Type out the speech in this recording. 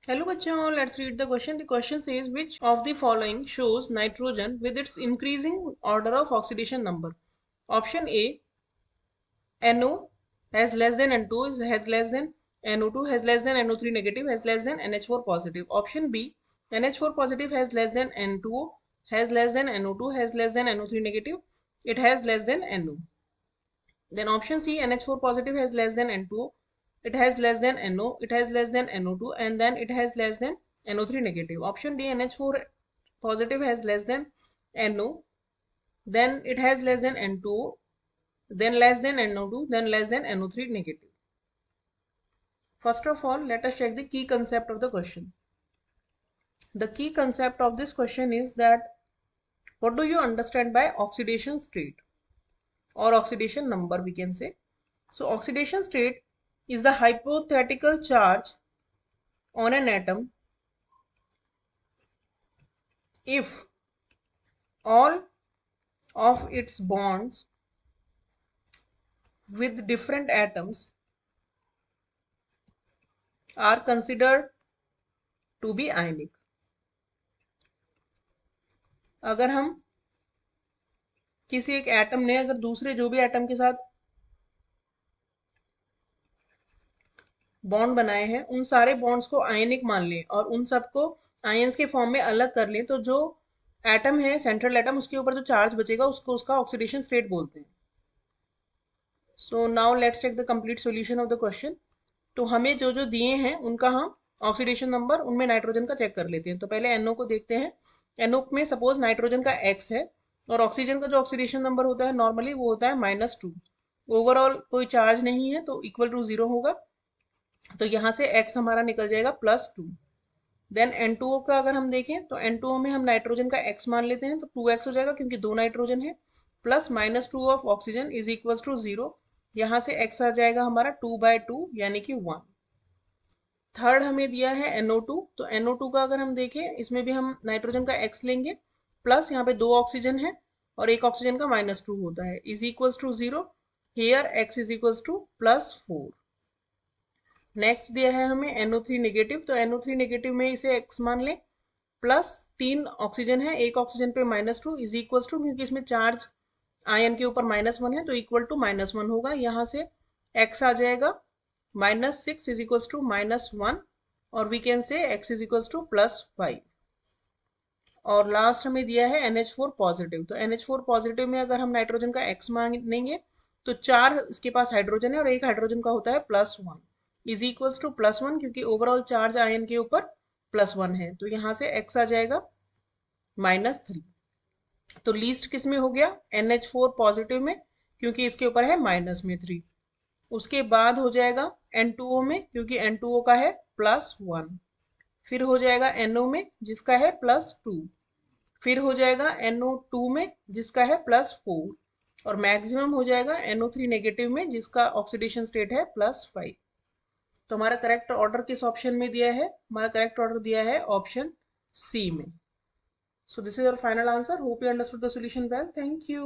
Hello bachcho, let's read the question. The question says which of the following shows nitrogen with its increasing order of oxidation number? Option A, NO has less than N2 has less than NO2 has less than NO3 negative has less than NH4 positive. Option B, NH4 positive has less than N2O has less than NO2 has less than NO3 negative, it has less than NO. Then option C, NH4 positive has less than N2O, it has less than NO, it has less than NO2, and then it has less than NO3 negative. Option D, NH4 positive has less than NO, then it has less than N2O, then less than NO2, then less than NO3 negative. First of all, let us check the key concept of the question. The key concept of this question is that what do you understand by oxidation state or oxidation number, we can say. So oxidation state is the hypothetical charge on an atom if all of its bonds with different atoms are considered to be ionic. अगर हम किसी एक atom ने अगर दूसरे जो भी atom के साथ बॉन्ड बनाए हैं उन सारे बॉन्ड्स को आयनिक मान लें और उन सबको आयंस के फॉर्म में अलग कर लें, तो जो एटम है सेंट्रल एटम उसके ऊपर जो चार्ज बचेगा उसको उसका ऑक्सीडेशन स्टेट बोलते हैं. So now let's check the complete solution of the question. तो हमें जो जो दिए हैं उनका हम ऑक्सीडेशन नंबर उनमें नाइट्रोजन का चेक कर लेते हैं. तो पहले NO को देखते हैं. NO में सपोज नाइट्रोजन का X है और ऑक्सीजन का जो ऑक्सीडेशन नंबर होता है नॉर्मली वो होता है -2. ओवरऑल कोई चार्ज नहीं है तो इक्वल टू 0 होगा, तो यहाँ से X हमारा निकल जाएगा +2. देन N2O का अगर हम देखें तो N2O में हम नाइट्रोजन का X मान लेते हैं तो 2X हो जाएगा क्योंकि दो नाइट्रोजन है, plus -2 of oxygen is equal to 0. यहाँ से X आ जाएगा हमारा 2/2 यानी कि 1. थर्ड हमें दिया है NO2, तो NO2 का अगर हम देखें इसमें भी हम नाइट्रोजन का X लेंगे प्लस यहाँ पे दो ऑक्सीजन है और एक ऑक्सीजन का -2 होता है is equals to 0. Here X is equals to +4. Next दिया है हमें NO3 नेगेटिव, तो NO3 नेगेटिव में इसे X मान लें प्लस 3 ऑक्सीजन है, एक ऑक्सीजन पे -2 इज इक्वल्स टू, क्योंकि इसमें चार्ज आयन के ऊपर -1 है तो इक्वल टू -1 होगा. यहाँ से X आ जाएगा -6 इज इक्वल्स टू -1 और we can say X is equals to +5. और लास्ट हमें दिया है NH4 पॉजिटिव, तो NH4 पॉजिटिव में अगर हम नाइट्रोजन का X मानेंगे तो 4 इसके पास हाइड्रोजन है और एक हाइड्रोजन का होता है +1 इज इक्वल्स टू +1, क्योंकि ओवरऑल चार्ज आयन के ऊपर +1 है तो यहाँ से X आ जाएगा -3. तो लीस्ट किस में हो गया? NH4 पॉजिटिव में, क्योंकि इसके ऊपर है -3. उसके बाद हो जाएगा N2O में, क्योंकि N2O का है +1. फिर हो जाएगा NO में जिसका है +2. फिर हो जाएगा NO2 में जिसका है +4 और मैक्सिमम हो जाएगा NO3 नेगेटिव में जिसका ऑक्सीडेशन स्टेट है +5. तो हमारा करेक्ट ऑर्डर किस ऑप्शन में दिया है? हमारा करेक्ट ऑर्डर दिया है ऑप्शन सी में. So this is our final answer. Hope you understood the solution well. Thank you.